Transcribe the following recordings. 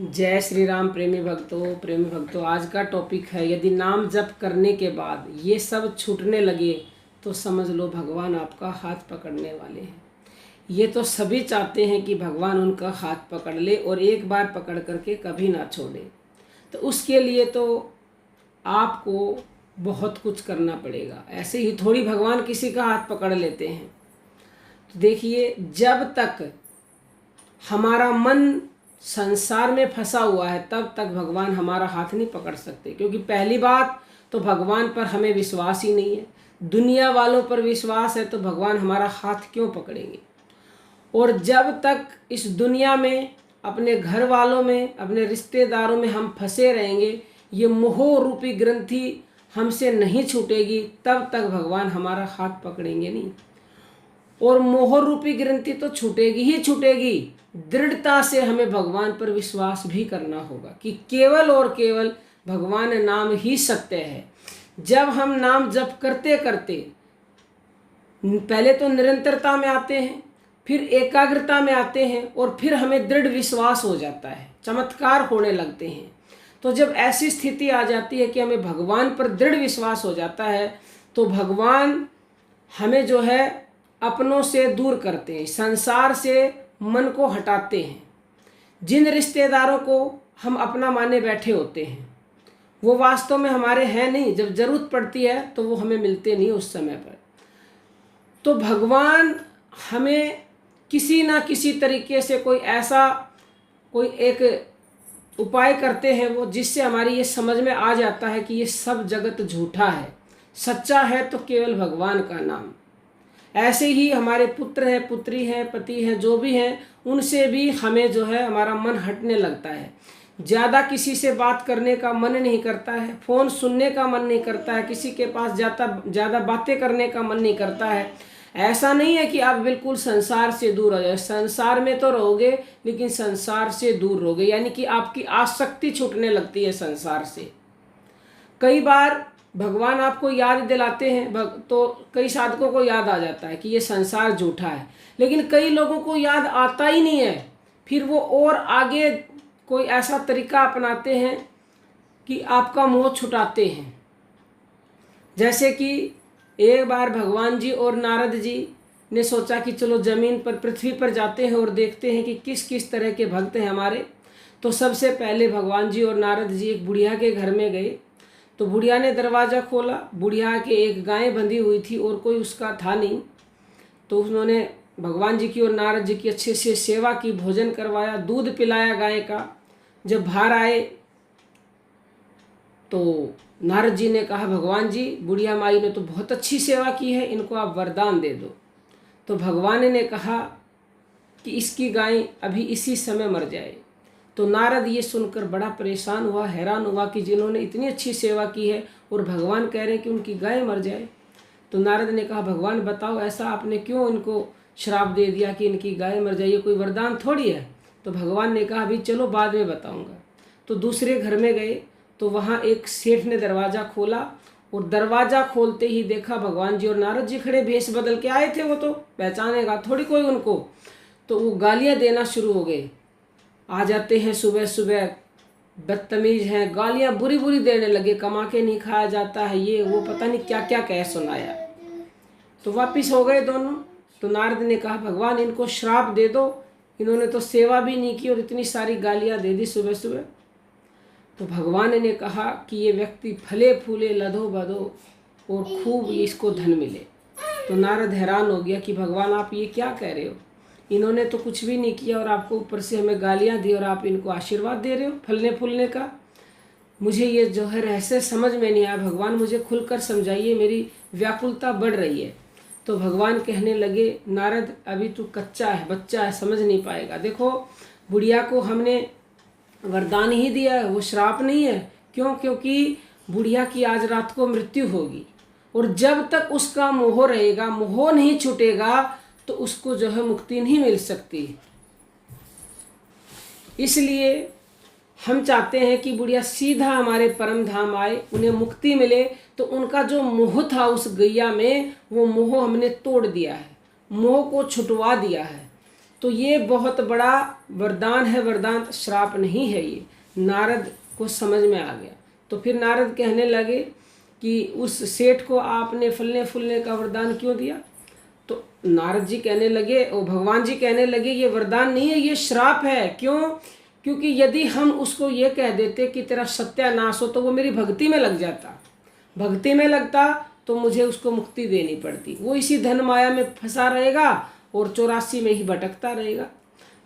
जय श्री राम। प्रेमी भक्तों, आज का टॉपिक है, यदि नाम जप करने के बाद ये सब छूटने लगे तो समझ लो भगवान आपका हाथ पकड़ने वाले हैं। ये तो सभी चाहते हैं कि भगवान उनका हाथ पकड़ ले और एक बार पकड़ करके कभी ना छोड़े। तो उसके लिए तो आपको बहुत कुछ करना पड़ेगा। ऐसे ही थोड़ी भगवान किसी का हाथ पकड़ लेते हैं। तो देखिए, जब तक हमारा मन संसार में फंसा हुआ है तब तक भगवान हमारा हाथ नहीं पकड़ सकते, क्योंकि पहली बात तो भगवान पर हमें विश्वास ही नहीं है। दुनिया वालों पर विश्वास है तो भगवान हमारा हाथ क्यों पकड़ेंगे। और जब तक इस दुनिया में अपने घर वालों में, अपने रिश्तेदारों में हम फंसे रहेंगे, ये मोह रूपी ग्रंथि हमसे नहीं छूटेगी, तब तक भगवान हमारा हाथ पकड़ेंगे नहीं। और मोह रूपी ग्रंथि तो छूटेगी ही छूटेगी। दृढ़ता से हमें भगवान पर विश्वास भी करना होगा कि केवल और केवल भगवान नाम ही सत्य है। जब हम नाम जप करते करते पहले तो निरंतरता में आते हैं, फिर एकाग्रता में आते हैं और फिर हमें दृढ़ विश्वास हो जाता है, चमत्कार होने लगते हैं। तो जब ऐसी स्थिति आ जाती है कि हमें भगवान पर दृढ़ विश्वास हो जाता है तो भगवान हमें जो है अपनों से दूर करते हैं, संसार से मन को हटाते हैं। जिन रिश्तेदारों को हम अपना माने बैठे होते हैं वो वास्तव में हमारे हैं नहीं, जब ज़रूरत पड़ती है तो वो हमें मिलते नहीं उस समय पर। तो भगवान हमें किसी ना किसी तरीके से कोई एक उपाय करते हैं वो, जिससे हमारी ये समझ में आ जाता है कि ये सब जगत झूठा है, सच्चा है तो केवल भगवान का नाम। ऐसे ही हमारे पुत्र हैं, पुत्री हैं, पति हैं, जो भी हैं, उनसे भी हमें जो है हमारा मन हटने लगता है। ज़्यादा किसी से बात करने का मन नहीं करता है, फ़ोन सुनने का मन नहीं करता है, किसी के पास ज़्यादा बातें करने का मन नहीं करता है। ऐसा नहीं है कि आप बिल्कुल संसार से दूर हो जाए, संसार में तो रहोगे लेकिन संसार से दूर रहोगे, यानी कि आपकी आसक्ति छूटने लगती है संसार से। कई बार भगवान आपको याद दिलाते हैं तो कई साधकों को याद आ जाता है कि ये संसार झूठा है, लेकिन कई लोगों को याद आता ही नहीं है। फिर वो और आगे कोई ऐसा तरीका अपनाते हैं कि आपका मोह छुटाते हैं। जैसे कि एक बार भगवान जी और नारद जी ने सोचा कि चलो ज़मीन पर, पृथ्वी पर जाते हैं और देखते हैं कि किस किस तरह के भक्त हैं हमारे। तो सबसे पहले भगवान जी और नारद जी एक बुढ़िया के घर में गए। तो बुढ़िया ने दरवाज़ा खोला, बुढ़िया के एक गाय बंधी हुई थी और कोई उसका था नहीं। तो उन्होंने भगवान जी की और नारद जी की अच्छे से सेवा की, भोजन करवाया, दूध पिलाया गाय का। जब बाहर आए तो नारद जी ने कहा, भगवान जी, बुढ़िया माई ने तो बहुत अच्छी सेवा की है, इनको आप वरदान दे दो। तो भगवान ने कहा कि इसकी गाय अभी इसी समय मर जाए। तो नारद ये सुनकर बड़ा परेशान हुआ, हैरान हुआ कि जिन्होंने इतनी अच्छी सेवा की है और भगवान कह रहे हैं कि उनकी गाय मर जाए। तो नारद ने कहा, भगवान बताओ, ऐसा आपने क्यों इनको श्राप दे दिया कि इनकी गाय मर जाए, ये कोई वरदान थोड़ी है। तो भगवान ने कहा, अभी चलो बाद में बताऊंगा। तो दूसरे घर में गए तो वहाँ एक सेठ ने दरवाज़ा खोला और दरवाज़ा खोलते ही देखा भगवान जी और नारद जी खड़े, भेष बदल के आए थे, वो तो पहचानेगा थोड़ी कोई उनको। तो वो गालियाँ देना शुरू हो गए। आ जाते हैं सुबह सुबह, बदतमीज हैं, गालियाँ बुरी बुरी देने लगे, कमा के नहीं खाया जाता है, ये वो पता नहीं क्या क्या कह सुनाया। तो वापिस हो गए दोनों। तो नारद ने कहा, भगवान इनको श्राप दे दो, इन्होंने तो सेवा भी नहीं की और इतनी सारी गालियाँ दे दी सुबह सुबह। तो भगवान ने कहा कि ये व्यक्ति फले फूले, लदो बदो और खूब इसको धन मिले। तो नारद हैरान हो गया कि भगवान आप ये क्या कह रहे हो, इन्होंने तो कुछ भी नहीं किया और आपको ऊपर से हमें गालियाँ दी और आप इनको आशीर्वाद दे रहे हो फलने फूलने का। मुझे ये जो है रहस्य समझ में नहीं आया, भगवान मुझे खुलकर समझाइए, मेरी व्याकुलता बढ़ रही है। तो भगवान कहने लगे, नारद अभी तू कच्चा है, बच्चा है, समझ नहीं पाएगा। देखो, बुढ़िया को हमने वरदान ही दिया है, वो श्राप नहीं है। क्यों? क्योंकि बुढ़िया की आज रात को मृत्यु होगी और जब तक उसका मोह रहेगा, मोह नहीं छूटेगा, तो उसको जो है मुक्ति नहीं मिल सकती। इसलिए हम चाहते हैं कि बुढ़िया सीधा हमारे परम धाम आए, उन्हें मुक्ति मिले। तो उनका जो मोह था उस गैया में, वो मोह हमने तोड़ दिया है, मोह को छुटवा दिया है। तो ये बहुत बड़ा वरदान है, वरदान श्राप नहीं है। ये नारद को समझ में आ गया। तो फिर नारद कहने लगे कि उस सेठ को आपने फलने फूलने का वरदान क्यों दिया? तो नारद जी कहने लगे, और भगवान जी कहने लगे, ये वरदान नहीं है, ये श्राप है। क्यों? क्योंकि यदि हम उसको ये कह देते कि तेरा सत्यानाश हो, तो वो मेरी भक्ति में लग जाता। भक्ति में लगता तो मुझे उसको मुक्ति देनी पड़ती। वो इसी धन माया में फंसा रहेगा और 84 में ही भटकता रहेगा।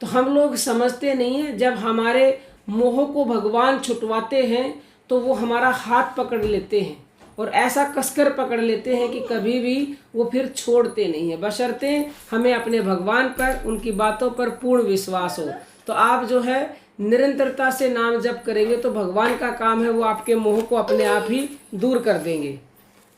तो हम लोग समझते नहीं हैं, जब हमारे मोह को भगवान छुटवाते हैं तो वो हमारा हाथ पकड़ लेते हैं और ऐसा कसकर पकड़ लेते हैं कि कभी भी वो फिर छोड़ते नहीं है, बशर्ते हमें अपने भगवान पर, उनकी बातों पर पूर्ण विश्वास हो। तो आप जो है निरंतरता से नाम जप करेंगे तो भगवान का काम है, वो आपके मोह को अपने आप ही दूर कर देंगे,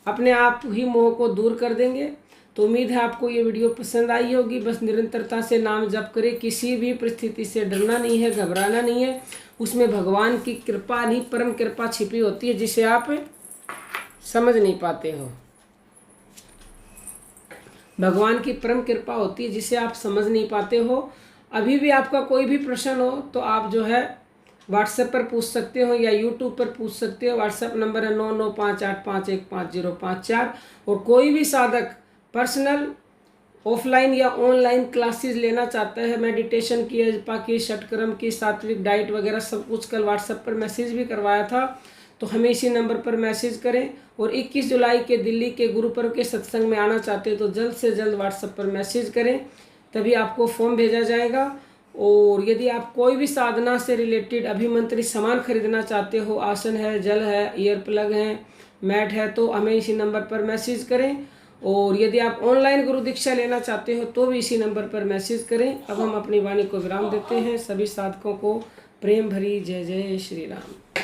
अपने आप ही मोह को दूर कर देंगे। तो उम्मीद है आपको ये वीडियो पसंद आई होगी। बस निरंतरता से नाम जप करें, किसी भी परिस्थिति से डरना नहीं है, घबराना नहीं है। उसमें भगवान की कृपा नहीं, परम कृपा छिपी होती है, जिसे आप समझ नहीं पाते हो। भगवान की परम कृपा होती है जिसे आप समझ नहीं पाते हो। अभी भी आपका कोई भी प्रश्न हो तो आप जो है व्हाट्सएप पर पूछ सकते हो या यूट्यूब पर पूछ सकते हो। व्हाट्सएप नंबर है 9958815054। और कोई भी साधक पर्सनल ऑफलाइन या ऑनलाइन क्लासेस लेना चाहता है, मेडिटेशन की, जपा की, षटकर्म की, सात्विक डाइट वगैरह सब कुछ, कल व्हाट्सएप पर मैसेज भी करवाया था, तो हमें इसी नंबर पर मैसेज करें। और 21 जुलाई के दिल्ली के गुरुपर्व के सत्संग में आना चाहते हो तो जल्द से जल्द व्हाट्सएप पर मैसेज करें, तभी आपको फॉर्म भेजा जाएगा। और यदि आप कोई भी साधना से रिलेटेड अभिमंत्रित सामान खरीदना चाहते हो, आसन है, जल है, ईयर प्लग है, मैट है, तो हमें इसी नंबर पर मैसेज करें। और यदि आप ऑनलाइन गुरु दीक्षा लेना चाहते हो तो भी इसी नंबर पर मैसेज करें। अब हम अपनी वाणी को विराम देते हैं। सभी साधकों को प्रेम भरी जय जय श्री राम।